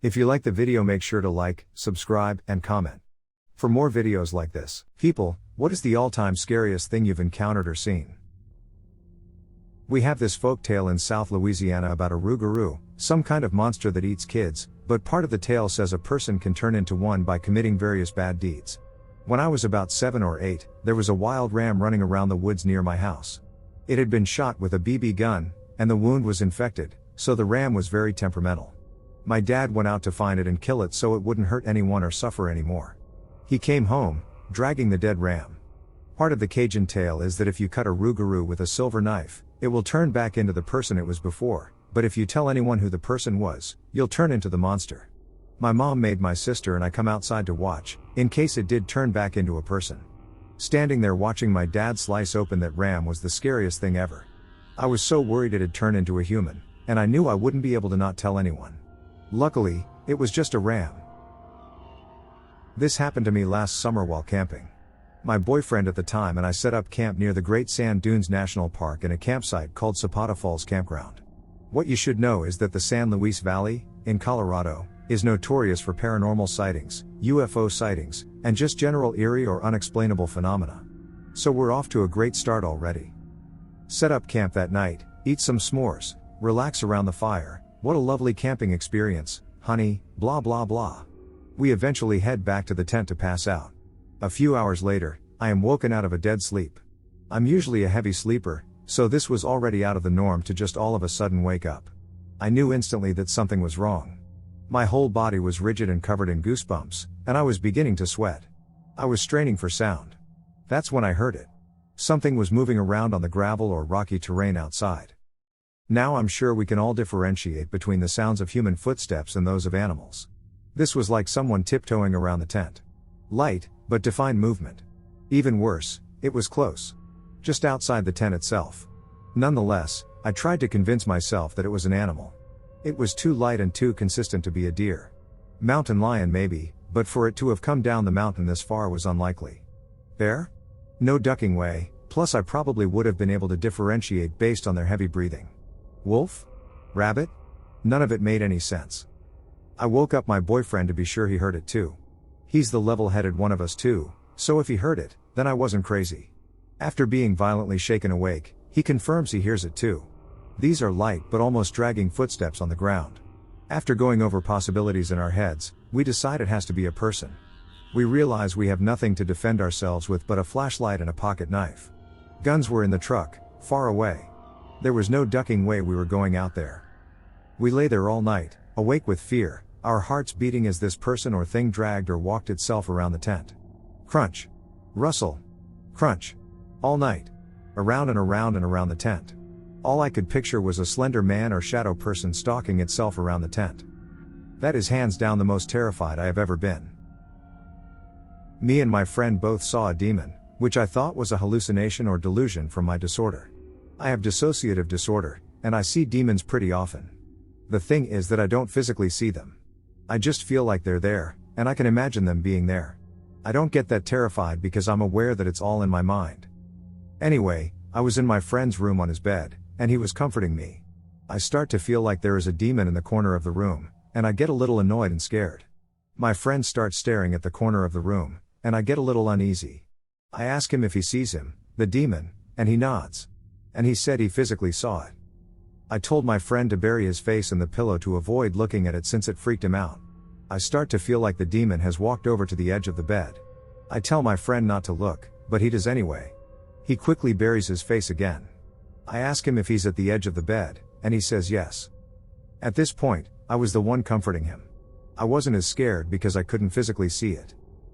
If you like the video, make sure to like, subscribe, and comment. For more videos like this. People, what is the all-time scariest thing you've encountered or seen? We have this folk tale in South Louisiana about a rougarou, some kind of monster that eats kids, but part of the tale says a person can turn into one by committing various bad deeds. When I was about 7 or 8, there was a wild ram running around the woods near my house. It had been shot with a BB gun, and the wound was infected, so the ram was very temperamental. My dad went out to find it and kill it so it wouldn't hurt anyone or suffer anymore. He came home, dragging the dead ram. Part of the Cajun tale is that if you cut a rougarou with a silver knife, it will turn back into the person it was before, but if you tell anyone who the person was, you'll turn into the monster. My mom made my sister and I come outside to watch, in case it did turn back into a person. Standing there watching my dad slice open that ram was the scariest thing ever. I was so worried it had turned into a human, and I knew I wouldn't be able to not tell anyone. Luckily, it was just a ram. This happened to me last summer while camping. My boyfriend at the time and I set up camp near the Great Sand Dunes National Park in a campsite called Zapata Falls Campground. What you should know is that the San Luis Valley, in Colorado, is notorious for paranormal sightings, UFO sightings, and just general eerie or unexplainable phenomena. So we're off to a great start already. Set up camp that night, eat some s'mores, relax around the fire, what a lovely camping experience, honey, blah blah blah. We eventually head back to the tent to pass out. A few hours later, I am woken out of a dead sleep. I'm usually a heavy sleeper, so this was already out of the norm to just all of a sudden wake up. I knew instantly that something was wrong. My whole body was rigid and covered in goosebumps, and I was beginning to sweat. I was straining for sound. That's when I heard it. Something was moving around on the gravel or rocky terrain outside. Now I'm sure we can all differentiate between the sounds of human footsteps and those of animals. This was like someone tiptoeing around the tent. Light, but defined movement. Even worse, it was close. Just outside the tent itself. Nonetheless, I tried to convince myself that it was an animal. It was too light and too consistent to be a deer. Mountain lion maybe, but for it to have come down the mountain this far was unlikely. Bear? No ducking way, plus I probably would have been able to differentiate based on their heavy breathing. Wolf? Rabbit? None of it made any sense. I woke up my boyfriend to be sure he heard it too. He's the level-headed one of us too, so if he heard it, then I wasn't crazy. After being violently shaken awake, he confirms he hears it too. These are light but almost dragging footsteps on the ground. After going over possibilities in our heads, we decide it has to be a person. We realize we have nothing to defend ourselves with but a flashlight and a pocket knife. Guns were in the truck, far away. There was no ducking way we were going out there. We lay there all night, awake with fear, our hearts beating as this person or thing dragged or walked itself around the tent. Crunch. Rustle. Crunch. All night. Around and around and around the tent. All I could picture was a slender man or shadow person stalking itself around the tent. That is hands down the most terrified I have ever been. Me and my friend both saw a demon, which I thought was a hallucination or delusion from my disorder. I have dissociative disorder, and I see demons pretty often. The thing is that I don't physically see them. I just feel like they're there, and I can imagine them being there. I don't get that terrified because I'm aware that it's all in my mind. Anyway, I was in my friend's room on his bed, and he was comforting me. I start to feel like there is a demon in the corner of the room, and I get a little annoyed and scared. My friend starts staring at the corner of the room, and I get a little uneasy. I ask him if he sees him, the demon, and he nods. And he said he physically saw it. I told my friend to bury his face in the pillow to avoid looking at it since it freaked him out. I start to feel like the demon has walked over to the edge of the bed. I tell my friend not to look, but he does anyway. He quickly buries his face again. I ask him if he's at the edge of the bed, and he says yes. At this point, I was the one comforting him. I wasn't as scared because I couldn't physically see it.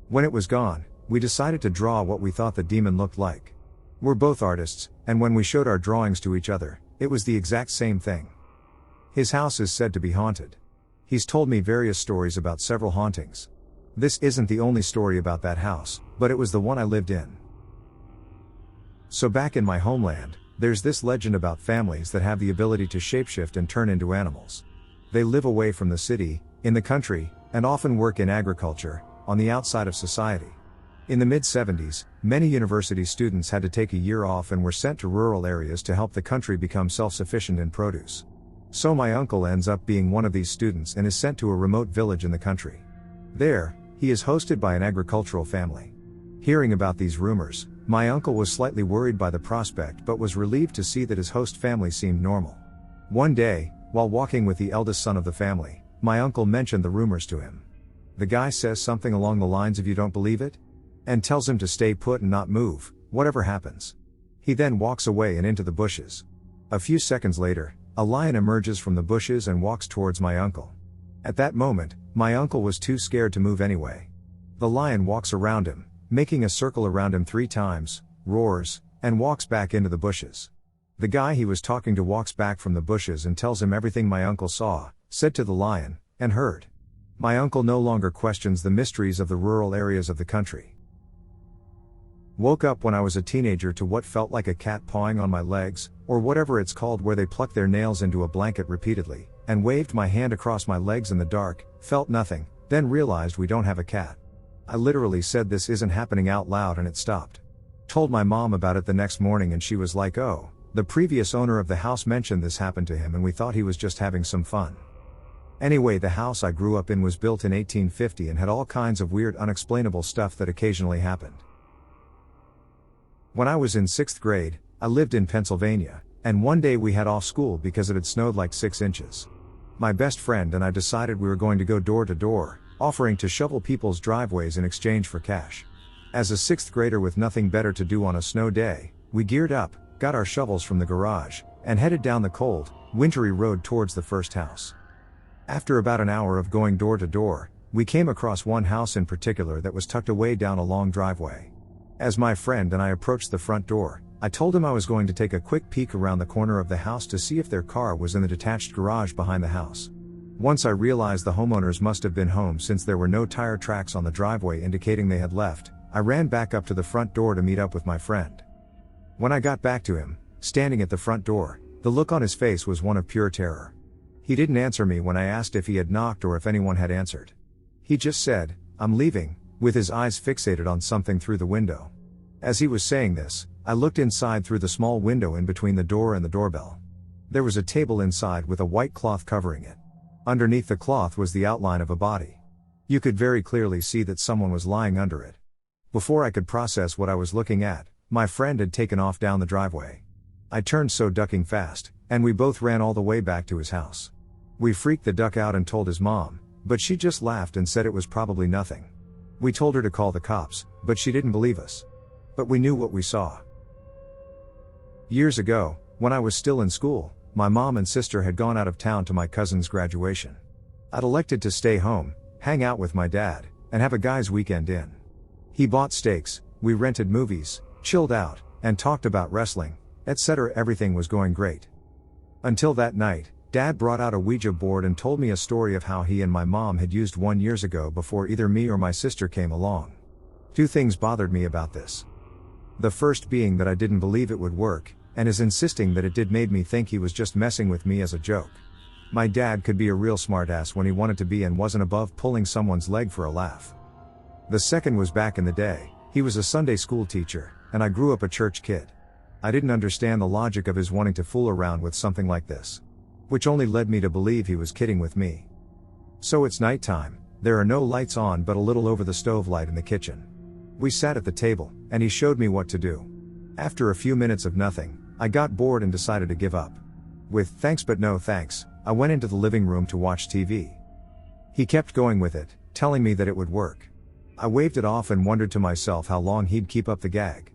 When it was gone, we decided to draw what we thought the demon looked like. We're both artists, and when we showed our drawings to each other, it was the exact same thing. His house is said to be haunted. He's told me various stories about several hauntings. This isn't the only story about that house, but it was the one I lived in. So back in my homeland, there's this legend about families that have the ability to shapeshift and turn into animals. They live away from the city, in the country, and often work in agriculture, on the outside of society. In the mid-70s, many university students had to take a year off and were sent to rural areas to help the country become self-sufficient in produce. So my uncle ends up being one of these students and is sent to a remote village in the country. There, he is hosted by an agricultural family. Hearing about these rumors, my uncle was slightly worried by the prospect but was relieved to see that his host family seemed normal. One day, while walking with the eldest son of the family, my uncle mentioned the rumors to him. The guy says something along the lines of "You don't believe it?" and tells him to stay put and not move, whatever happens. He then walks away and into the bushes. A few seconds later, a lion emerges from the bushes and walks towards my uncle. At that moment, my uncle was too scared to move anyway. The lion walks around him, making a circle around him 3 times, roars, and walks back into the bushes. The guy he was talking to walks back from the bushes and tells him everything my uncle saw, said to the lion, and heard. My uncle no longer questions the mysteries of the rural areas of the country. Woke up when I was a teenager to what felt like a cat pawing on my legs, or whatever it's called, where they pluck their nails into a blanket repeatedly, and waved my hand across my legs in the dark, felt nothing, then realized we don't have a cat. I literally said this isn't happening out loud and it stopped. Told my mom about it the next morning and she was like, "Oh, the previous owner of the house mentioned this happened to him and we thought he was just having some fun." Anyway, the house I grew up in was built in 1850 and had all kinds of weird unexplainable stuff that occasionally happened. When I was in 6th grade, I lived in Pennsylvania, and one day we had off school because it had snowed like 6 inches. My best friend and I decided we were going to go door to door, offering to shovel people's driveways in exchange for cash. As a 6th grader with nothing better to do on a snow day, we geared up, got our shovels from the garage, and headed down the cold, wintry road towards the first house. After about an hour of going door to door, we came across one house in particular that was tucked away down a long driveway. As my friend and I approached the front door, I told him I was going to take a quick peek around the corner of the house to see if their car was in the detached garage behind the house. Once I realized the homeowners must have been home since there were no tire tracks on the driveway indicating they had left, I ran back up to the front door to meet up with my friend. When I got back to him, standing at the front door, the look on his face was one of pure terror. He didn't answer me when I asked if he had knocked or if anyone had answered. He just said, "I'm leaving," with his eyes fixated on something through the window. As he was saying this, I looked inside through the small window in between the door and the doorbell. There was a table inside with a white cloth covering it. Underneath the cloth was the outline of a body. You could very clearly see that someone was lying under it. Before I could process what I was looking at, my friend had taken off down the driveway. I turned so ducking fast, and we both ran all the way back to his house. We freaked the duck out and told his mom, but she just laughed and said it was probably nothing. We told her to call the cops, but she didn't believe us. But we knew what we saw. Years ago, when I was still in school, my mom and sister had gone out of town to my cousin's graduation. I'd elected to stay home, hang out with my dad, and have a guy's weekend in. He bought steaks, we rented movies, chilled out, and talked about wrestling, etc. Everything was going great. Until that night, Dad brought out a Ouija board and told me a story of how he and my mom had used one years ago before either me or my sister came along. 2 things bothered me about this. The first being that I didn't believe it would work, and his insisting that it did made me think he was just messing with me as a joke. My dad could be a real smartass when he wanted to be and wasn't above pulling someone's leg for a laugh. The second was back in the day, he was a Sunday school teacher, and I grew up a church kid. I didn't understand the logic of his wanting to fool around with something like this. Which only led me to believe he was kidding with me. So it's nighttime, there are no lights on but a little over the stove light in the kitchen. We sat at the table, and he showed me what to do. After a few minutes of nothing, I got bored and decided to give up. With "thanks but no thanks," I went into the living room to watch TV. He kept going with it, telling me that it would work. I waved it off and wondered to myself how long he'd keep up the gag.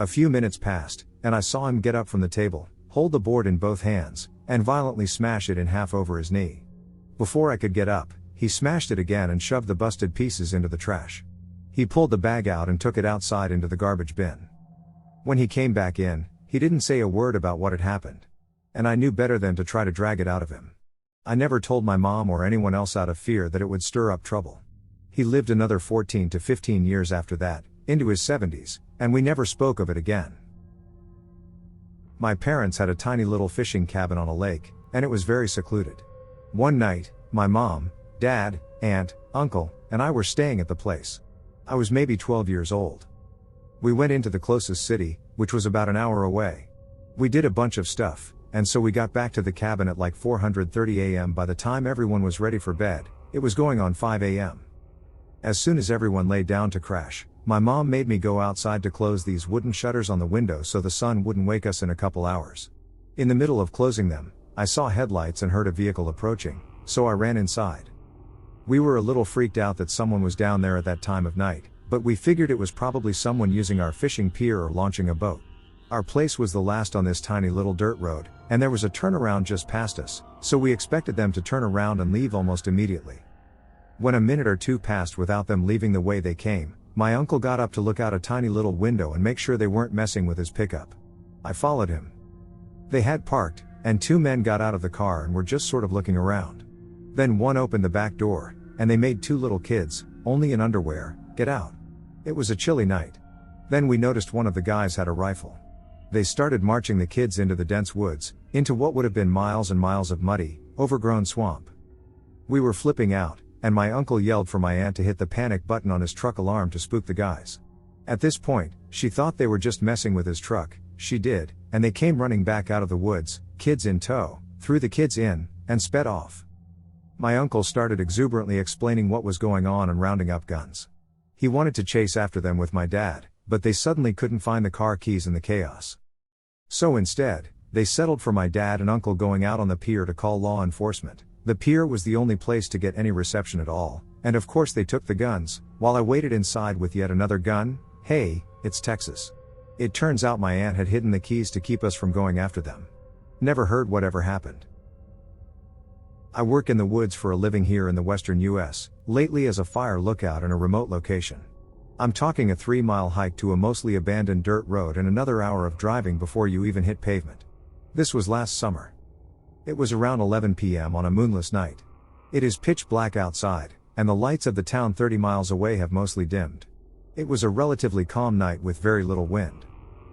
A few minutes passed, and I saw him get up from the table, hold the board in both hands, and violently smash it in half over his knee. Before I could get up, he smashed it again and shoved the busted pieces into the trash. He pulled the bag out and took it outside into the garbage bin. When he came back in, he didn't say a word about what had happened. And I knew better than to try to drag it out of him. I never told my mom or anyone else out of fear that it would stir up trouble. He lived another 14 to 15 years after that, into his 70s, and we never spoke of it again. My parents had a tiny little fishing cabin on a lake, and it was very secluded. One night, my mom, dad, aunt, uncle, and I were staying at the place. I was maybe 12 years old. We went into the closest city, which was about an hour away. We did a bunch of stuff, and so we got back to the cabin at like 4:30 a.m. By the time everyone was ready for bed, it was going on 5 a.m. As soon as everyone lay down to crash, my mom made me go outside to close these wooden shutters on the window so the sun wouldn't wake us in a couple hours. In the middle of closing them, I saw headlights and heard a vehicle approaching, so I ran inside. We were a little freaked out that someone was down there at that time of night, but we figured it was probably someone using our fishing pier or launching a boat. Our place was the last on this tiny little dirt road, and there was a turnaround just past us, so we expected them to turn around and leave almost immediately. When a minute or two passed without them leaving the way they came, my uncle got up to look out a tiny little window and make sure they weren't messing with his pickup. I followed him. They had parked, and two men got out of the car and were just sort of looking around. Then one opened the back door, and they made two little kids, only in underwear, get out. It was a chilly night. Then we noticed one of the guys had a rifle. They started marching the kids into the dense woods, into what would have been miles and miles of muddy, overgrown swamp. We were flipping out, and my uncle yelled for my aunt to hit the panic button on his truck alarm to spook the guys. At this point, she thought they were just messing with his truck. She did, and they came running back out of the woods, kids in tow, threw the kids in, and sped off. My uncle started exuberantly explaining what was going on and rounding up guns. He wanted to chase after them with my dad, but they suddenly couldn't find the car keys in the chaos. So instead, they settled for my dad and uncle going out on the pier to call law enforcement. The pier was the only place to get any reception at all, and of course they took the guns, while I waited inside with yet another gun. Hey, it's Texas. It turns out my aunt had hidden the keys to keep us from going after them. Never heard whatever happened. I work in the woods for a living here in the western US, lately as a fire lookout in a remote location. I'm talking a 3-mile hike to a mostly abandoned dirt road and another hour of driving before you even hit pavement. This was last summer. It was around 11 p.m. on a moonless night. It is pitch black outside, and the lights of the town 30 miles away have mostly dimmed. It was a relatively calm night with very little wind.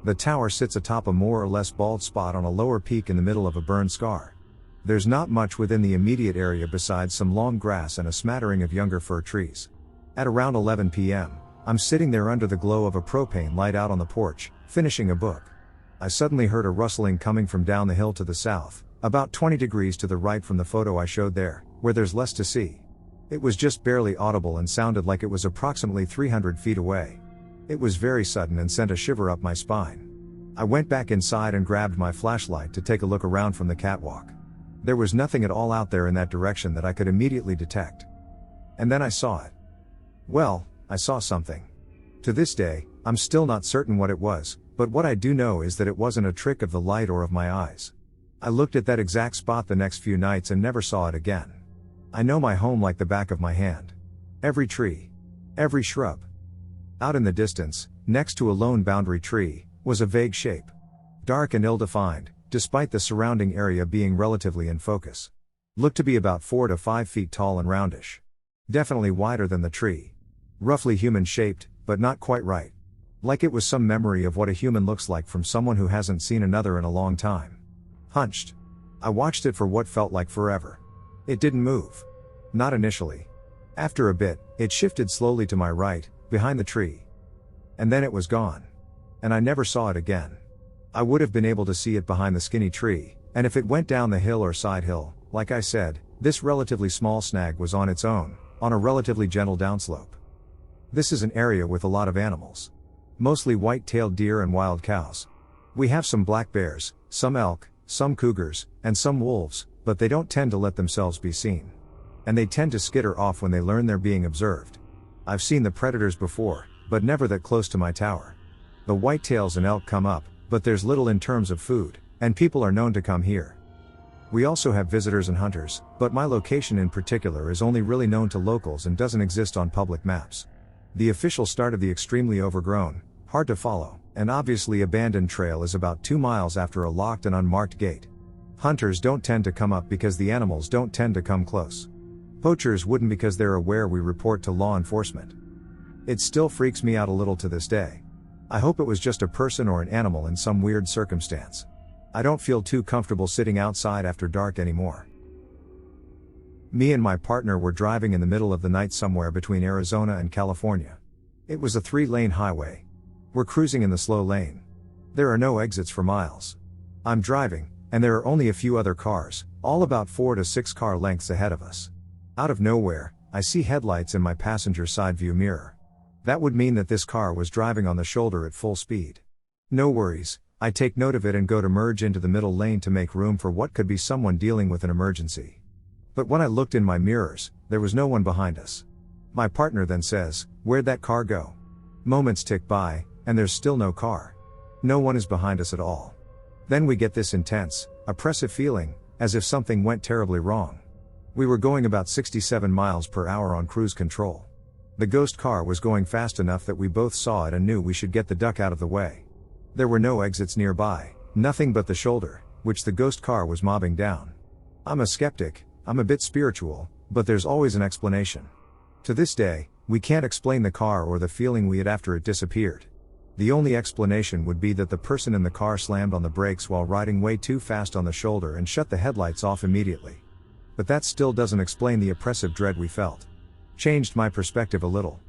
The tower sits atop a more or less bald spot on a lower peak in the middle of a burned scar. There's not much within the immediate area besides some long grass and a smattering of younger fir trees. At around 11 p.m., I'm sitting there under the glow of a propane light out on the porch, finishing a book. I suddenly heard a rustling coming from down the hill to the south, about 20 degrees to the right from the photo I showed there, where there's less to see. It was just barely audible and sounded like it was approximately 300 feet away. It was very sudden and sent a shiver up my spine. I went back inside and grabbed my flashlight to take a look around from the catwalk. There was nothing at all out there in that direction that I could immediately detect. And then I saw it. Well, I saw something. To this day, I'm still not certain what it was, but what I do know is that it wasn't a trick of the light or of my eyes. I looked at that exact spot the next few nights and never saw it again. I know my home like the back of my hand. Every tree, every shrub. Out in the distance, next to a lone boundary tree, was a vague shape. Dark and ill-defined, despite the surrounding area being relatively in focus. Looked to be about 4 to 5 feet tall and roundish. Definitely wider than the tree. Roughly human-shaped, but not quite right. Like it was some memory of what a human looks like from someone who hasn't seen another in a long time. Hunched. I watched it for what felt like forever. It didn't move. Not initially. After a bit, it shifted slowly to my right, behind the tree. And then it was gone. And I never saw it again. I would have been able to see it behind the skinny tree, and if it went down the hill or side hill, like I said, this relatively small snag was on its own, on a relatively gentle downslope. This is an area with a lot of animals. Mostly white-tailed deer and wild cows. We have some black bears, some elk, some cougars, and some wolves, but they don't tend to let themselves be seen. And they tend to skitter off when they learn they're being observed. I've seen the predators before, but never that close to my tower. The whitetails and elk come up, but there's little in terms of food, and people are known to come here. We also have visitors and hunters, but my location in particular is only really known to locals and doesn't exist on public maps. The official start of the extremely overgrown, hard to follow, and obviously abandoned trail is about 2 miles after a locked and unmarked gate. Hunters don't tend to come up because the animals don't tend to come close. Poachers wouldn't because they're aware we report to law enforcement. It still freaks me out a little to this day. I hope it was just a person or an animal in some weird circumstance. I don't feel too comfortable sitting outside after dark anymore. Me and my partner were driving in the middle of the night somewhere between Arizona and California. It was a 3-lane highway. We're cruising in the slow lane. There are no exits for miles. I'm driving, and there are only a few other cars, all about 4 to 6 car lengths ahead of us. Out of nowhere, I see headlights in my passenger side view mirror. That would mean that this car was driving on the shoulder at full speed. No worries, I take note of it and go to merge into the middle lane to make room for what could be someone dealing with an emergency. But when I looked in my mirrors, there was no one behind us. My partner then says, "Where'd that car go?" Moments tick by, and there's still no car. No one is behind us at all. Then we get this intense, oppressive feeling, as if something went terribly wrong. We were going about 67 miles per hour on cruise control. The ghost car was going fast enough that we both saw it and knew we should get the duck out of the way. There were no exits nearby, nothing but the shoulder, which the ghost car was mobbing down. I'm a skeptic, I'm a bit spiritual, but there's always an explanation. To this day, we can't explain the car or the feeling we had after it disappeared. The only explanation would be that the person in the car slammed on the brakes while riding way too fast on the shoulder and shut the headlights off immediately. But that still doesn't explain the oppressive dread we felt. Changed my perspective a little.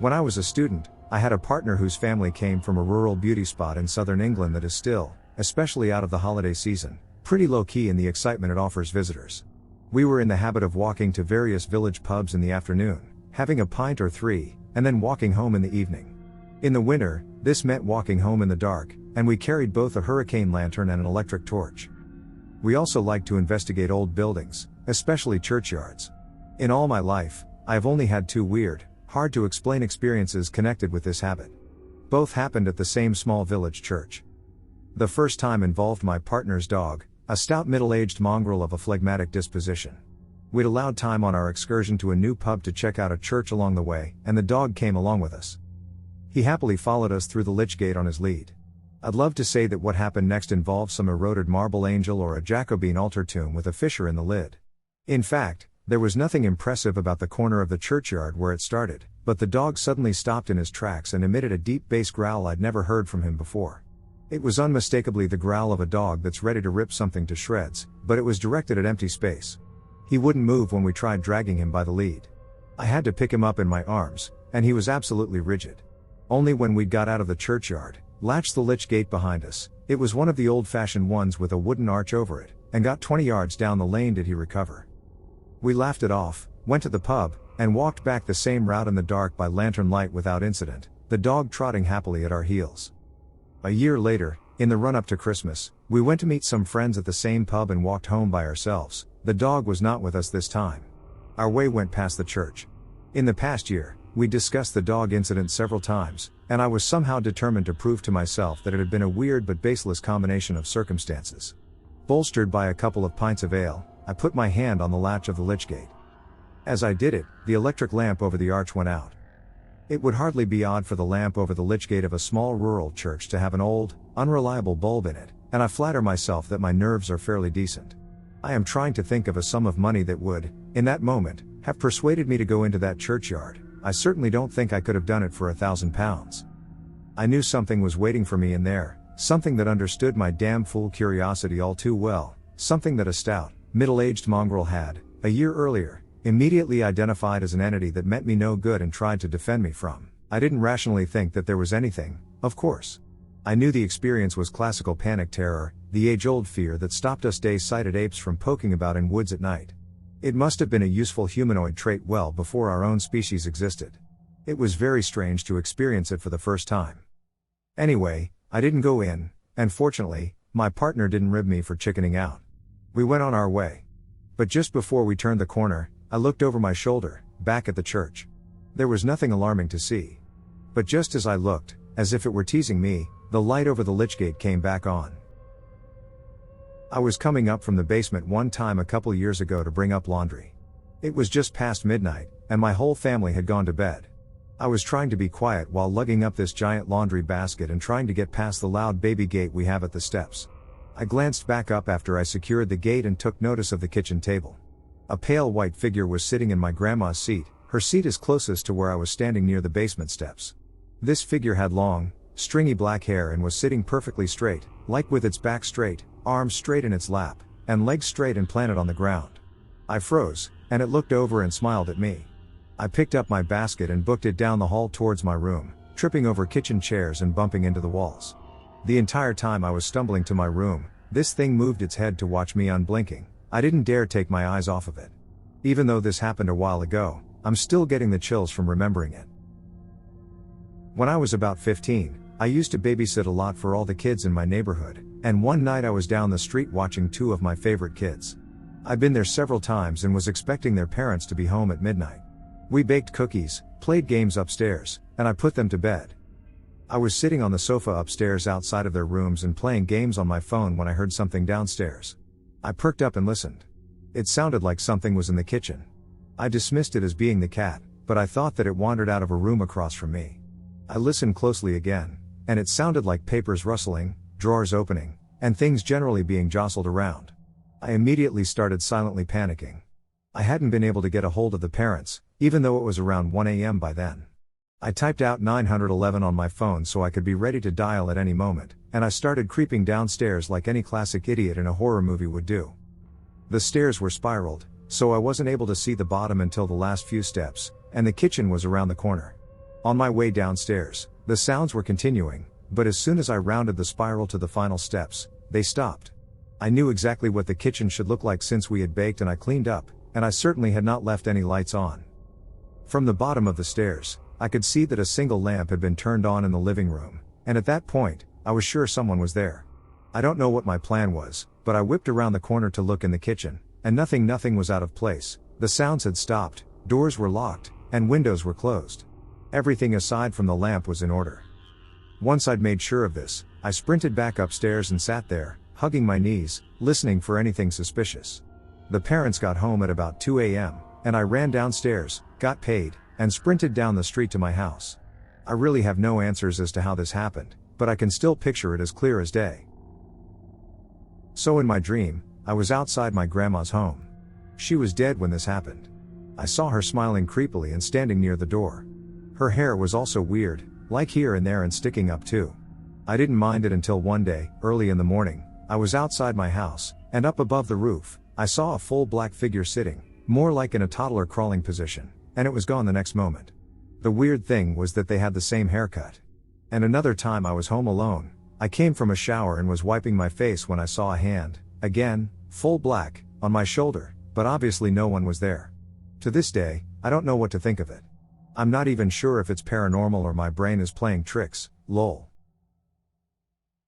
When I was a student, I had a partner whose family came from a rural beauty spot in southern England that is still, especially out of the holiday season, pretty low-key in the excitement it offers visitors. We were in the habit of walking to various village pubs in the afternoon, having a pint or 3, and then walking home in the evening. In the winter, this meant walking home in the dark, and we carried both a hurricane lantern and an electric torch. We also liked to investigate old buildings, especially churchyards. In all my life, I have only had 2 weird, hard to explain experiences connected with this habit. Both happened at the same small village church. The first time involved my partner's dog, a stout middle-aged mongrel of a phlegmatic disposition. We'd allowed time on our excursion to a new pub to check out a church along the way, and the dog came along with us. He happily followed us through the lich gate on his lead. I'd love to say that what happened next involved some eroded marble angel or a Jacobean altar tomb with a fissure in the lid. In fact, there was nothing impressive about the corner of the churchyard where it started, but the dog suddenly stopped in his tracks and emitted a deep bass growl I'd never heard from him before. It was unmistakably the growl of a dog that's ready to rip something to shreds, but it was directed at empty space. He wouldn't move when we tried dragging him by the lead. I had to pick him up in my arms, and he was absolutely rigid. Only when we'd got out of the churchyard, latched the lich gate behind us, it was one of the old-fashioned ones with a wooden arch over it, and got 20 yards down the lane did he recover. We laughed it off, went to the pub, and walked back the same route in the dark by lantern light without incident, the dog trotting happily at our heels. A year later, in the run-up to Christmas, we went to meet some friends at the same pub and walked home by ourselves. The dog was not with us this time. Our way went past the church. In the past year, we discussed the dog incident several times, and I was somehow determined to prove to myself that it had been a weird but baseless combination of circumstances. Bolstered by a couple of pints of ale, I put my hand on the latch of the lich gate. As I did it, the electric lamp over the arch went out. It would hardly be odd for the lamp over the lich gate of a small rural church to have an old, unreliable bulb in it, and I flatter myself that my nerves are fairly decent. I am trying to think of a sum of money that would, in that moment, have persuaded me to go into that churchyard. I certainly don't think I could have done it for £1,000. I knew something was waiting for me in there, something that understood my damn fool curiosity all too well, something that a stout, middle-aged mongrel had, a year earlier, immediately identified as an entity that meant me no good and tried to defend me from. I didn't rationally think that there was anything, of course. I knew the experience was classical panic terror, the age-old fear that stopped us day-sighted apes from poking about in woods at night. It must have been a useful humanoid trait well before our own species existed. It was very strange to experience it for the first time. Anyway, I didn't go in, and fortunately, my partner didn't rib me for chickening out. We went on our way. But just before we turned the corner, I looked over my shoulder, back at the church. There was nothing alarming to see. But just as I looked, as if it were teasing me, the light over the lich gate came back on. I was coming up from the basement one time a couple years ago to bring up laundry. It was just past midnight, and my whole family had gone to bed. I was trying to be quiet while lugging up this giant laundry basket and trying to get past the loud baby gate we have at the steps. I glanced back up after I secured the gate and took notice of the kitchen table. A pale white figure was sitting in my grandma's seat, her seat is closest to where I was standing near the basement steps. This figure had long, stringy black hair and was sitting perfectly straight, like with its back straight, arms straight in its lap, and legs straight and planted on the ground. I froze, and it looked over and smiled at me. I picked up my basket and booked it down the hall towards my room, tripping over kitchen chairs and bumping into the walls. The entire time I was stumbling to my room, This thing moved its head to watch me unblinking. I didn't dare take my eyes off of it. Even though this happened a while ago, I'm still getting the chills from remembering it. When I was about 15, I used to babysit a lot for all the kids in my neighborhood, and one night I was down the street watching two of my favorite kids. I'd been there several times and was expecting their parents to be home at midnight. We baked cookies, played games upstairs, and I put them to bed. I was sitting on the sofa upstairs outside of their rooms and playing games on my phone when I heard something downstairs. I perked up and listened. It sounded like something was in the kitchen. I dismissed it as being the cat, but I thought that it wandered out of a room across from me. I listened closely again, and it sounded like papers rustling, drawers opening, and things generally being jostled around. I immediately started silently panicking. I hadn't been able to get a hold of the parents, even though it was around 1 a.m. by then. I typed out 911 on my phone so I could be ready to dial at any moment, and I started creeping downstairs like any classic idiot in a horror movie would do. The stairs were spiraled, so I wasn't able to see the bottom until the last few steps, and the kitchen was around the corner. On my way downstairs, the sounds were continuing, but as soon as I rounded the spiral to the final steps, they stopped. I knew exactly what the kitchen should look like since we had baked and I cleaned up, and I certainly had not left any lights on. From the bottom of the stairs, I could see that a single lamp had been turned on in the living room, and at that point, I was sure someone was there. I don't know what my plan was, but I whipped around the corner to look in the kitchen, and nothing was out of place. The sounds had stopped, doors were locked, and windows were closed. Everything aside from the lamp was in order. Once I'd made sure of this, I sprinted back upstairs and sat there, hugging my knees, listening for anything suspicious. The parents got home at about 2 a.m., and I ran downstairs, got paid, and sprinted down the street to my house. I really have no answers as to how this happened, but I can still picture it as clear as day. So in my dream, I was outside my grandma's home. She was dead when this happened. I saw her smiling creepily and standing near the door. Her hair was also weird, like here and there and sticking up too. I didn't mind it until one day, early in the morning, I was outside my house, and up above the roof, I saw a full black figure sitting, more like in a toddler crawling position, and it was gone the next moment. The weird thing was that they had the same haircut. And another time I was home alone, I came from a shower and was wiping my face when I saw a hand, again, full black, on my shoulder, but obviously no one was there. To this day, I don't know what to think of it. I'm not even sure if it's paranormal or my brain is playing tricks, lol.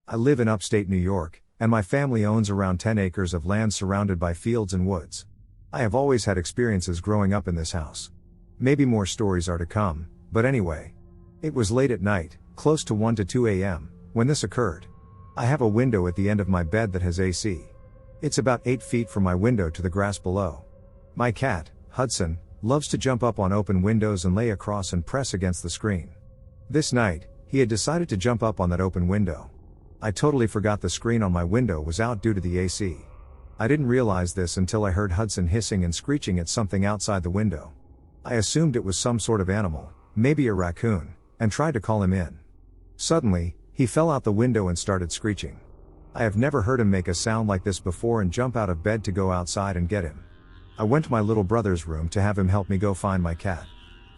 I live in upstate New York, and my family owns around 10 acres of land surrounded by fields and woods. I have always had experiences growing up in this house. Maybe more stories are to come, but anyway. It was late at night, close to 1 to 2 a.m., when this occurred. I have a window at the end of my bed that has AC. It's about 8 feet from my window to the grass below. My cat, Hudson, loves to jump up on open windows and lay across and press against the screen. This night, he had decided to jump up on that open window. I totally forgot the screen on my window was out due to the AC. I didn't realize this until I heard Hudson hissing and screeching at something outside the window. I assumed it was some sort of animal, maybe a raccoon, and tried to call him in. Suddenly, he fell out the window and started screeching. I have never heard him make a sound like this before and jump out of bed to go outside and get him. I went to my little brother's room to have him help me go find my cat.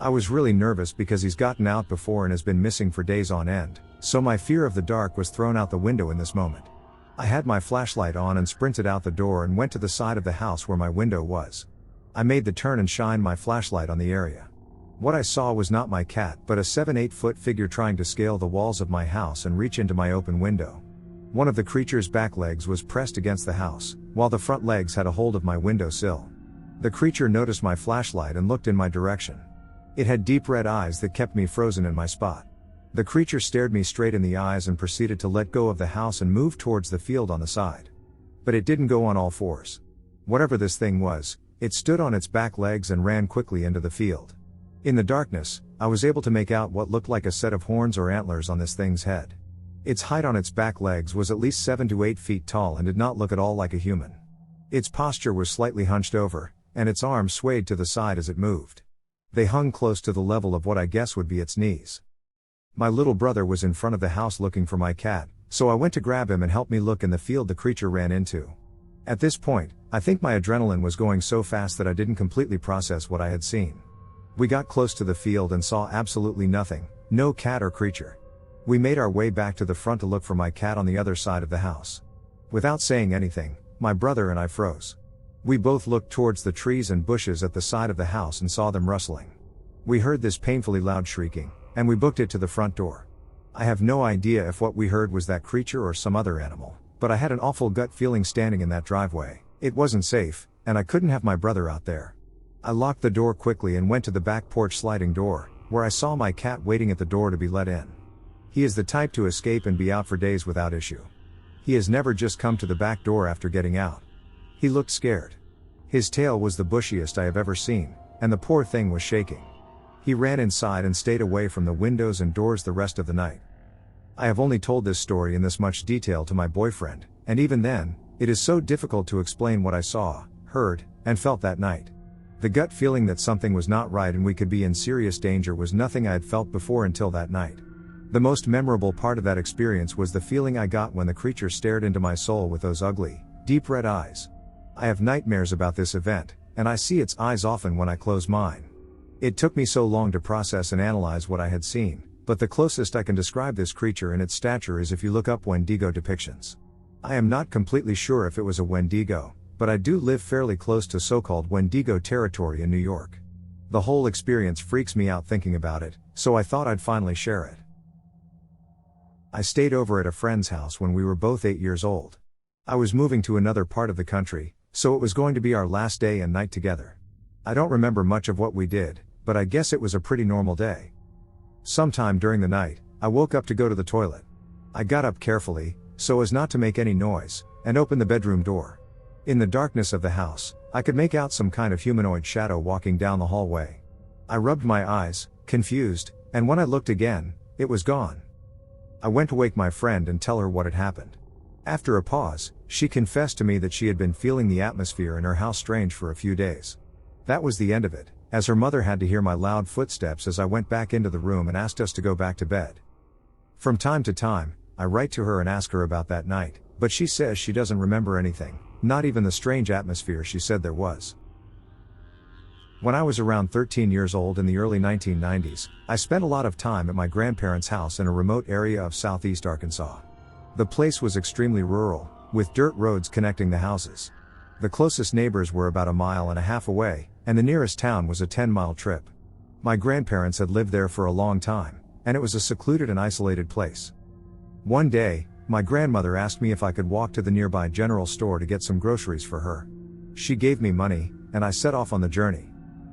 I was really nervous because he's gotten out before and has been missing for days on end, so my fear of the dark was thrown out the window in this moment. I had my flashlight on and sprinted out the door and went to the side of the house where my window was. I made the turn and shined my flashlight on the area. What I saw was not my cat but a 7-8 foot figure trying to scale the walls of my house and reach into my open window. One of the creature's back legs was pressed against the house, while the front legs had a hold of my window sill. The creature noticed my flashlight and looked in my direction. It had deep red eyes that kept me frozen in my spot. The creature stared me straight in the eyes and proceeded to let go of the house and move towards the field on the side. But it didn't go on all fours. Whatever this thing was, it stood on its back legs and ran quickly into the field. In the darkness, I was able to make out what looked like a set of horns or antlers on this thing's head. Its height on its back legs was at least 7 to 8 feet tall and did not look at all like a human. Its posture was slightly hunched over, and its arms swayed to the side as it moved. They hung close to the level of what I guess would be its knees. My little brother was in front of the house looking for my cat, so I went to grab him and help me look in the field the creature ran into. At this point, I think my adrenaline was going so fast that I didn't completely process what I had seen. We got close to the field and saw absolutely nothing, no cat or creature. We made our way back to the front to look for my cat on the other side of the house. Without saying anything, my brother and I froze. We both looked towards the trees and bushes at the side of the house and saw them rustling. We heard this painfully loud shrieking, and we booked it to the front door. I have no idea if what we heard was that creature or some other animal, but I had an awful gut feeling standing in that driveway. It wasn't safe, and I couldn't have my brother out there. I locked the door quickly and went to the back porch sliding door, where I saw my cat waiting at the door to be let in. He is the type to escape and be out for days without issue. He has never just come to the back door after getting out. He looked scared. His tail was the bushiest I have ever seen, and the poor thing was shaking. He ran inside and stayed away from the windows and doors the rest of the night. I have only told this story in this much detail to my boyfriend, and even then, it is so difficult to explain what I saw, heard, and felt that night. The gut feeling that something was not right and we could be in serious danger was nothing I had felt before until that night. The most memorable part of that experience was the feeling I got when the creature stared into my soul with those ugly, deep red eyes. I have nightmares about this event, and I see its eyes often when I close mine. It took me so long to process and analyze what I had seen, but the closest I can describe this creature and its stature is if you look up Wendigo depictions. I am not completely sure if it was a Wendigo, but I do live fairly close to so-called Wendigo territory in New York. The whole experience freaks me out thinking about it, so I thought I'd finally share it. I stayed over at a friend's house when we were both 8 years old. I was moving to another part of the country, so it was going to be our last day and night together. I don't remember much of what we did, but I guess it was a pretty normal day. Sometime during the night, I woke up to go to the toilet. I got up carefully, so as not to make any noise, and opened the bedroom door. In the darkness of the house, I could make out some kind of humanoid shadow walking down the hallway. I rubbed my eyes, confused, and when I looked again, it was gone. I went to wake my friend and tell her what had happened. After a pause, she confessed to me that she had been feeling the atmosphere in her house strange for a few days. That was the end of it, as her mother had to hear my loud footsteps as I went back into the room and asked us to go back to bed. From time to time, I write to her and ask her about that night, but she says she doesn't remember anything, not even the strange atmosphere she said there was. When I was around 13 years old in the early 1990s, I spent a lot of time at my grandparents' house in a remote area of southeast Arkansas. The place was extremely rural, with dirt roads connecting the houses. The closest neighbors were about 1.5 miles away, and the nearest town was a 10-mile trip. My grandparents had lived there for a long time, and it was a secluded and isolated place. One day, my grandmother asked me if I could walk to the nearby general store to get some groceries for her. She gave me money, and I set off on the journey.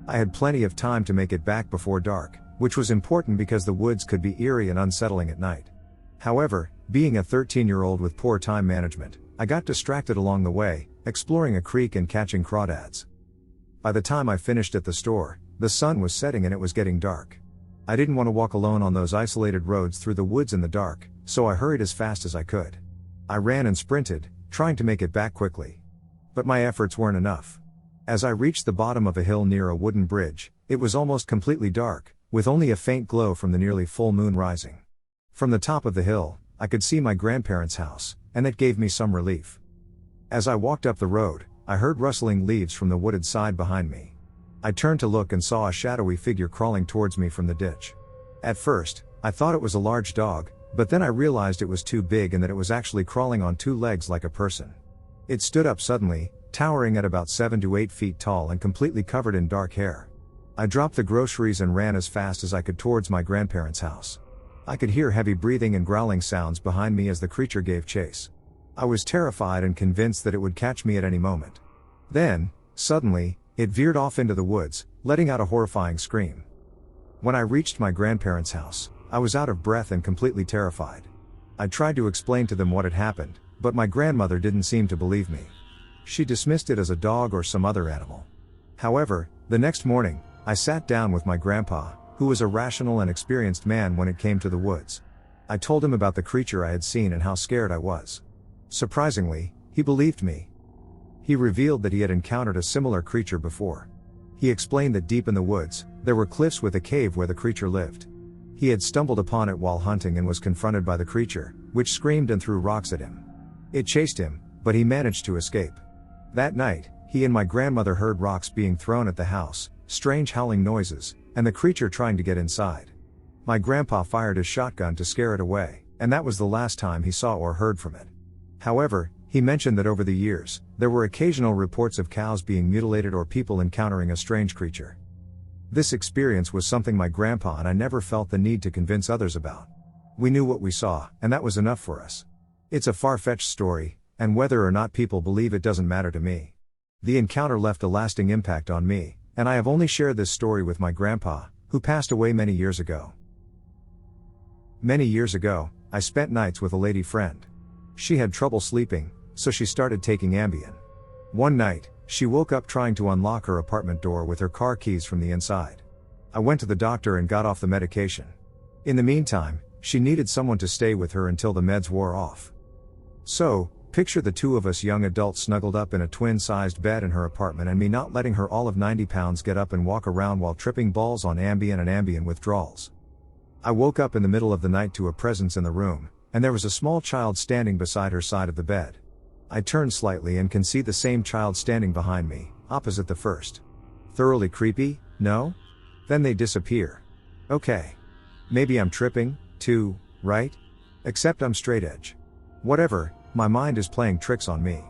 I had plenty of time to make it back before dark, which was important because the woods could be eerie and unsettling at night. However, being a 13-year-old with poor time management, I got distracted along the way, exploring a creek and catching crawdads. By the time I finished at the store, the sun was setting and it was getting dark. I didn't want to walk alone on those isolated roads through the woods in the dark, so I hurried as fast as I could. I ran and sprinted, trying to make it back quickly. But my efforts weren't enough. As I reached the bottom of a hill near a wooden bridge, it was almost completely dark, with only a faint glow from the nearly full moon rising. From the top of the hill, I could see my grandparents' house, and that gave me some relief. As I walked up the road, I heard rustling leaves from the wooded side behind me. I turned to look and saw a shadowy figure crawling towards me from the ditch. At first, I thought it was a large dog, but then I realized it was too big and that it was actually crawling on 2 legs like a person. It stood up suddenly, towering at about 7 to 8 feet tall and completely covered in dark hair. I dropped the groceries and ran as fast as I could towards my grandparents' house. I could hear heavy breathing and growling sounds behind me as the creature gave chase. I was terrified and convinced that it would catch me at any moment. Then, suddenly, it veered off into the woods, letting out a horrifying scream. When I reached my grandparents' house, I was out of breath and completely terrified. I tried to explain to them what had happened, but my grandmother didn't seem to believe me. She dismissed it as a dog or some other animal. However, the next morning, I sat down with my grandpa, who was a rational and experienced man when it came to the woods. I told him about the creature I had seen and how scared I was. Surprisingly, he believed me. He revealed that he had encountered a similar creature before. He explained that deep in the woods, there were cliffs with a cave where the creature lived. He had stumbled upon it while hunting and was confronted by the creature, which screamed and threw rocks at him. It chased him, but he managed to escape. That night, he and my grandmother heard rocks being thrown at the house, strange howling noises, and the creature trying to get inside. My grandpa fired his shotgun to scare it away, and that was the last time he saw or heard from it. However, He mentioned that over the years, there were occasional reports of cows being mutilated or people encountering a strange creature. This experience was something my grandpa and I never felt the need to convince others about. We knew what we saw, and that was enough for us. It's a far-fetched story, and whether or not people believe it doesn't matter to me. The encounter left a lasting impact on me, and I have only shared this story with my grandpa, who passed away many years ago. Many years ago, I spent nights with a lady friend. She had trouble sleeping, so she started taking Ambien. One night, she woke up trying to unlock her apartment door with her car keys from the inside. I went to the doctor and got off the medication. In the meantime, she needed someone to stay with her until the meds wore off. So, picture the two of us young adults snuggled up in a twin-sized bed in her apartment and me not letting her all of 90 pounds get up and walk around while tripping balls on Ambien and Ambien withdrawals. I woke up in the middle of the night to a presence in the room, and there was a small child standing beside her side of the bed. I turned slightly and can see the same child standing behind me, opposite the first. Thoroughly creepy, no? Then they disappear. Okay. Maybe I'm tripping, too, right? Except I'm straight edge. Whatever, my mind is playing tricks on me.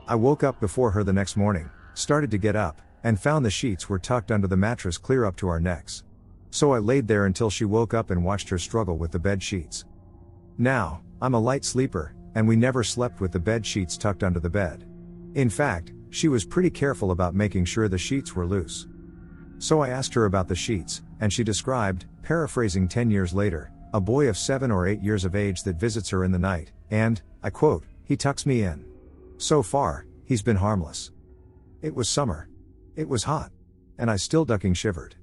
I woke up before her the next morning, started to get up, and found the sheets were tucked under the mattress clear up to our necks. So I laid there until she woke up and watched her struggle with the bed sheets. Now, I'm a light sleeper, and we never slept with the bed sheets tucked under the bed. In fact, she was pretty careful about making sure the sheets were loose. So I asked her about the sheets, and she described, paraphrasing 10 years later, a boy of 7 or 8 years of age that visits her in the night, and, I quote, he tucks me in. So far, he's been harmless. It was summer. It was hot. And I still ducking shivered.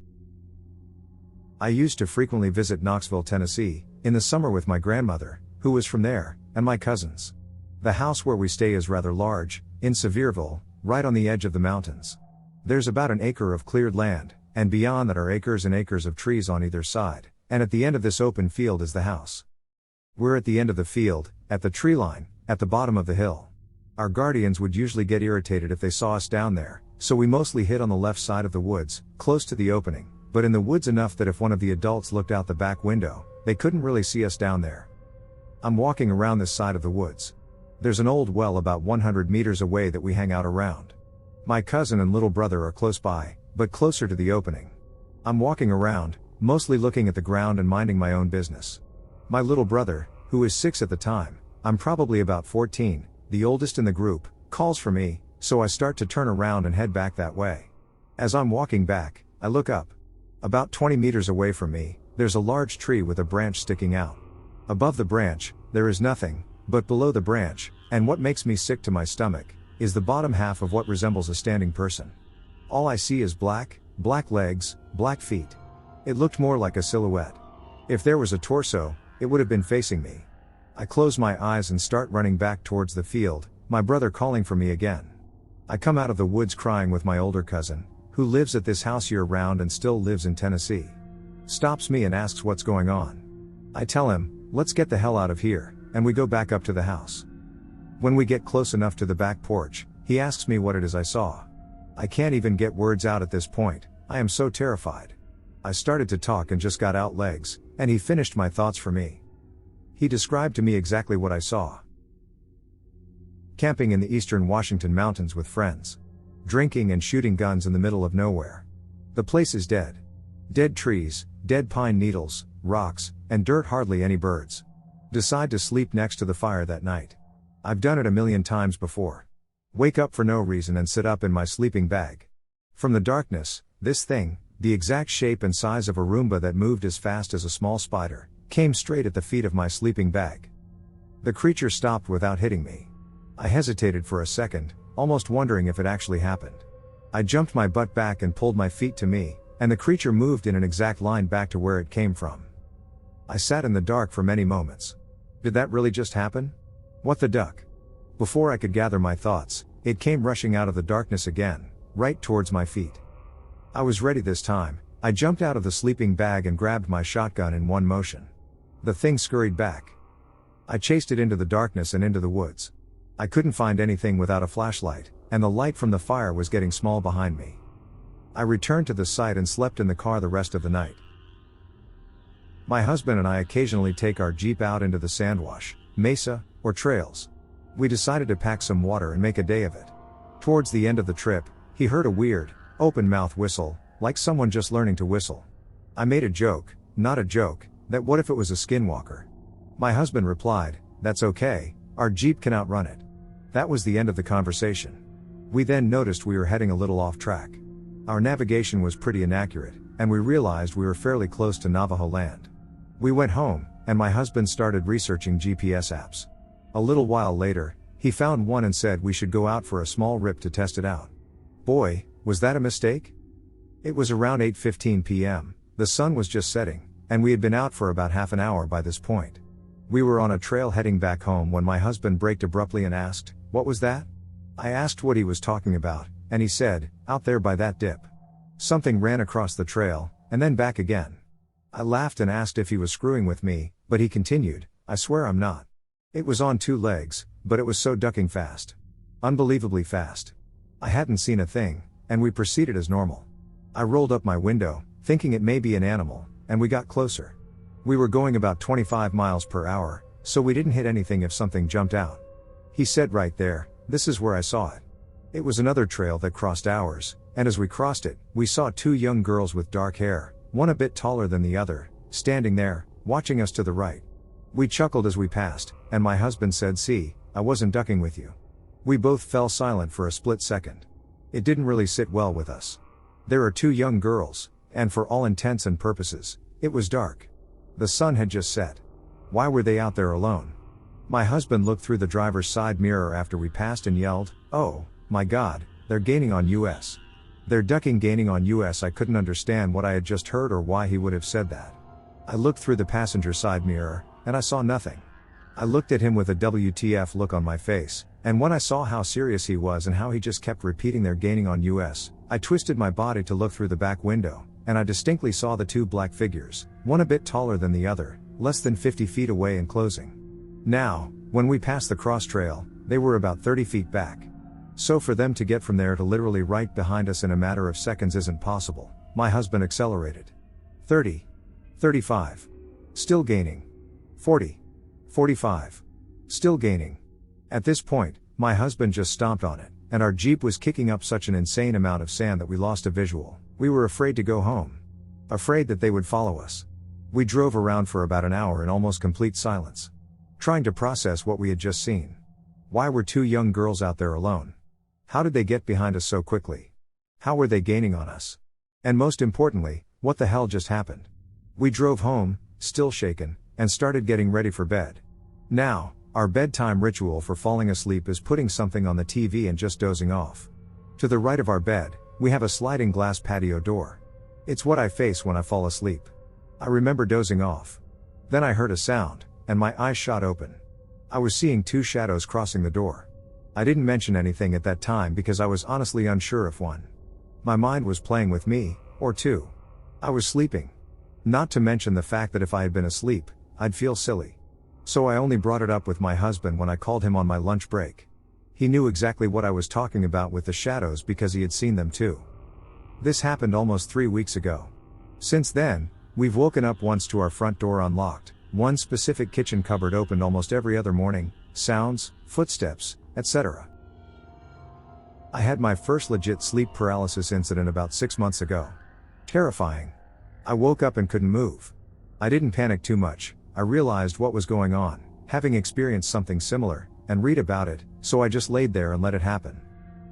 I used to frequently visit Knoxville, Tennessee, in the summer with my grandmother, who was from there, and my cousins. The house where we stay is rather large, in Sevierville, right on the edge of the mountains. There's about an acre of cleared land, and beyond that are acres and acres of trees on either side, and at the end of this open field is the house. We're at the end of the field, at the tree line, at the bottom of the hill. Our guardians would usually get irritated if they saw us down there, so we mostly hid on the left side of the woods, close to the opening, but in the woods enough that if one of the adults looked out the back window, they couldn't really see us down there. I'm walking around this side of the woods. There's an old well about 100 meters away that we hang out around. My cousin and little brother are close by, but closer to the opening. I'm walking around, mostly looking at the ground and minding my own business. My little brother, who is 6 at the time, I'm probably about 14, the oldest in the group, calls for me, so I start to turn around and head back that way. As I'm walking back, I look up. About 20 meters away from me, there's a large tree with a branch sticking out. Above the branch, there is nothing, but below the branch, and what makes me sick to my stomach, is the bottom half of what resembles a standing person. All I see is black legs, black feet. It looked more like a silhouette. If there was a torso, it would have been facing me. I close my eyes and start running back towards the field, my brother calling for me again. I come out of the woods crying with my older cousin, who lives at this house year-round and still lives in Tennessee. Stops me and asks what's going on. I tell him, let's get the hell out of here, and we go back up to the house. When we get close enough to the back porch, he asks me what it is I saw. I can't even get words out at this point, I am so terrified. I started to talk and just got out legs, and he finished my thoughts for me. He described to me exactly what I saw. Camping in the eastern Washington mountains with friends. Drinking and shooting guns in the middle of nowhere. The place is dead. Dead trees, dead pine needles, rocks, and dirt, hardly any birds. Decide to sleep next to the fire that night. I've done it a million times before. Wake up for no reason and sit up in my sleeping bag. From the darkness, this thing, the exact shape and size of a Roomba that moved as fast as a small spider, came straight at the feet of my sleeping bag. The creature stopped without hitting me. I hesitated for a second, almost wondering if it actually happened. I jumped my butt back and pulled my feet to me, and the creature moved in an exact line back to where it came from. I sat in the dark for many moments. Did that really just happen? What the duck? Before I could gather my thoughts, it came rushing out of the darkness again, right towards my feet. I was ready this time. I jumped out of the sleeping bag and grabbed my shotgun in one motion. The thing scurried back. I chased it into the darkness and into the woods. I couldn't find anything without a flashlight, and the light from the fire was getting small behind me. I returned to the site and slept in the car the rest of the night. My husband and I occasionally take our Jeep out into the sandwash, mesa, or trails. We decided to pack some water and make a day of it. Towards the end of the trip, he heard a weird, open mouth whistle, like someone just learning to whistle. I made a joke, not a joke, that what if it was a skinwalker? My husband replied, "That's okay, our Jeep can outrun it." That was the end of the conversation. We then noticed we were heading a little off track. Our navigation was pretty inaccurate, and we realized we were fairly close to Navajo land. We went home, and my husband started researching GPS apps. A little while later, he found one and said we should go out for a small rip to test it out. Boy, was that a mistake? It was around 8:15 p.m., the sun was just setting, and we had been out for about half an hour by this point. We were on a trail heading back home when my husband braked abruptly and asked, "What was that?" I asked what he was talking about, and he said, "Out there by that dip." Something ran across the trail, and then back again. I laughed and asked if he was screwing with me, but he continued, "I swear I'm not." It was on 2 legs, but it was so ducking fast. Unbelievably fast. I hadn't seen a thing, and we proceeded as normal. I rolled up my window, thinking it may be an animal, and we got closer. We were going about 25 miles per hour, so we didn't hit anything if something jumped out. He said right there, "This is where I saw it." It was another trail that crossed ours, and as we crossed it, we saw 2 young girls with dark hair, one a bit taller than the other, standing there, watching us to the right. We chuckled as we passed, and my husband said, "See, I wasn't ducking with you." We both fell silent for a split second. It didn't really sit well with us. There are 2 young girls, and for all intents and purposes, it was dark. The sun had just set. Why were they out there alone? My husband looked through the driver's side mirror after we passed and yelled, "Oh, my God, they're gaining on us. They're ducking gaining on us." I couldn't understand what I had just heard or why he would have said that. I looked through the passenger side mirror, and I saw nothing. I looked at him with a WTF look on my face, and when I saw how serious he was and how he just kept repeating "they're gaining on us," I twisted my body to look through the back window, and I distinctly saw the 2 black figures, one a bit taller than the other, less than 50 feet away and closing. Now, when we passed the cross trail, they were about 30 feet back. So for them to get from there to literally right behind us in a matter of seconds isn't possible. My husband accelerated. 30. 35. Still gaining. 40. 45. Still gaining. At this point, my husband just stomped on it, and our Jeep was kicking up such an insane amount of sand that we lost a visual. We were afraid to go home. Afraid that they would follow us. We drove around for about an hour in almost complete silence, trying to process what we had just seen. Why were 2 young girls out there alone? How did they get behind us so quickly? How were they gaining on us? And most importantly, what the hell just happened? We drove home, still shaken, and started getting ready for bed. Now, our bedtime ritual for falling asleep is putting something on the TV and just dozing off. To the right of our bed, we have a sliding glass patio door. It's what I face when I fall asleep. I remember dozing off. Then I heard a sound, and my eyes shot open. I was seeing 2 shadows crossing the door. I didn't mention anything at that time because I was honestly unsure if one. My mind was playing with me, or 2. I was sleeping. Not to mention the fact that if I had been asleep, I'd feel silly. So I only brought it up with my husband when I called him on my lunch break. He knew exactly what I was talking about with the shadows because he had seen them too. This happened almost 3 weeks ago. Since then, we've woken up once to our front door unlocked, one specific kitchen cupboard opened almost every other morning, sounds, footsteps, etc. I had my first legit sleep paralysis incident about 6 months ago. Terrifying. I woke up and couldn't move. I didn't panic too much. I realized what was going on, having experienced something similar, and read about it, so I just laid there and let it happen.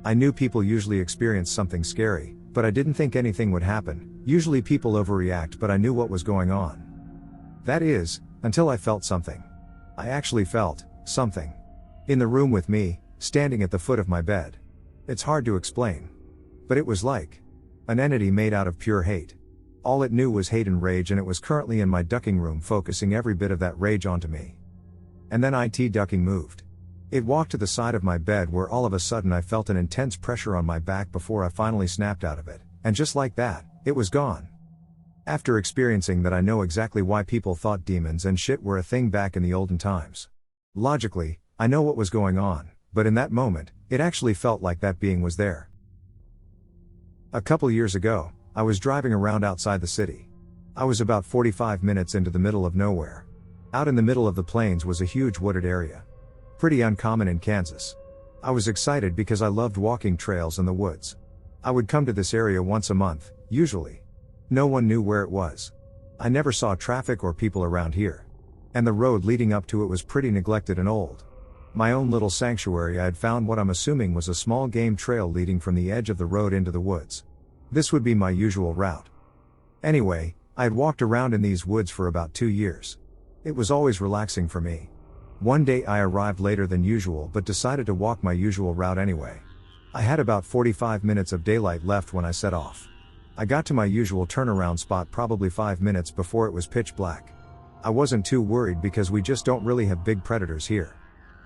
I knew people usually experience something scary, but I didn't think anything would happen. Usually people overreact, but I knew what was going on. That is, until I felt something. I actually felt something. In the room with me, standing at the foot of my bed. It's hard to explain. But it was like an entity made out of pure hate. All it knew was hate and rage, and it was currently in my ducking room focusing every bit of that rage onto me. And then ducking moved. It walked to the side of my bed where all of a sudden I felt an intense pressure on my back before I finally snapped out of it, and just like that, it was gone. After experiencing that, I know exactly why people thought demons and shit were a thing back in the olden times. Logically, I know what was going on, but in that moment, it actually felt like that being was there. A couple years ago, I was driving around outside the city. I was about 45 minutes into the middle of nowhere. Out in the middle of the plains was a huge wooded area. Pretty uncommon in Kansas. I was excited because I loved walking trails in the woods. I would come to this area once a month, usually. No one knew where it was. I never saw traffic or people around here. And the road leading up to it was pretty neglected and old. My own little sanctuary. I had found what I'm assuming was a small game trail leading from the edge of the road into the woods. This would be my usual route. Anyway, I had walked around in these woods for about 2 years. It was always relaxing for me. One day I arrived later than usual but decided to walk my usual route anyway. I had about 45 minutes of daylight left when I set off. I got to my usual turnaround spot probably 5 minutes before it was pitch black. I wasn't too worried because we just don't really have big predators here.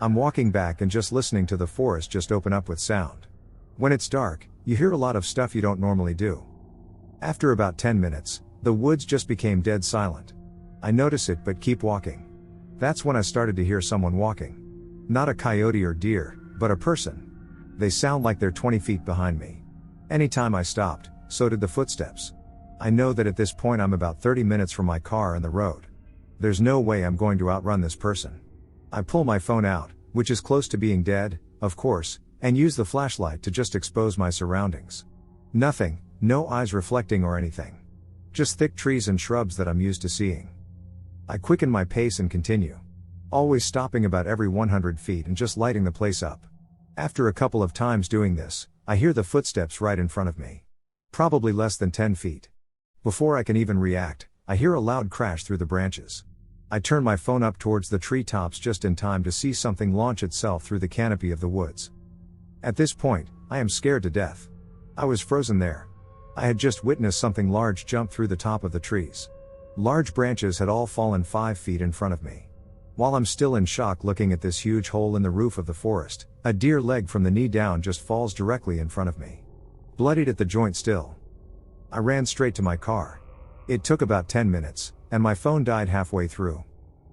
I'm walking back and just listening to the forest just open up with sound. When it's dark, you hear a lot of stuff you don't normally do. After about 10 minutes, the woods just became dead silent. I notice it but keep walking. That's when I started to hear someone walking. Not a coyote or deer, but a person. They sound like they're 20 feet behind me. Anytime I stopped, so did the footsteps. I know that at this point I'm about 30 minutes from my car and the road. There's no way I'm going to outrun this person. I pull my phone out, which is close to being dead, of course, and use the flashlight to just expose my surroundings. Nothing, no eyes reflecting or anything. Just thick trees and shrubs that I'm used to seeing. I quicken my pace and continue. Always stopping about every 100 feet and just lighting the place up. After a couple of times doing this, I hear the footsteps right in front of me. Probably less than 10 feet. Before I can even react, I hear a loud crash through the branches. I turn my phone up towards the treetops just in time to see something launch itself through the canopy of the woods. At this point, I am scared to death. I was frozen there. I had just witnessed something large jump through the top of the trees. Large branches had all fallen 5 feet in front of me. While I'm still in shock looking at this huge hole in the roof of the forest, a deer leg from the knee down just falls directly in front of me. Bloodied at the joint still. I ran straight to my car. It took about 10 minutes, and my phone died halfway through.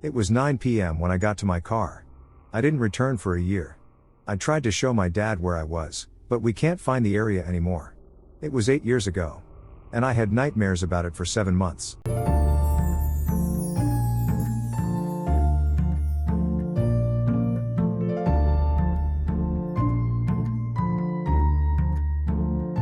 It was 9 p.m. when I got to my car. I didn't return for a year. I tried to show my dad where I was, but we can't find the area anymore. It was 8 years ago. And I had nightmares about it for 7 months.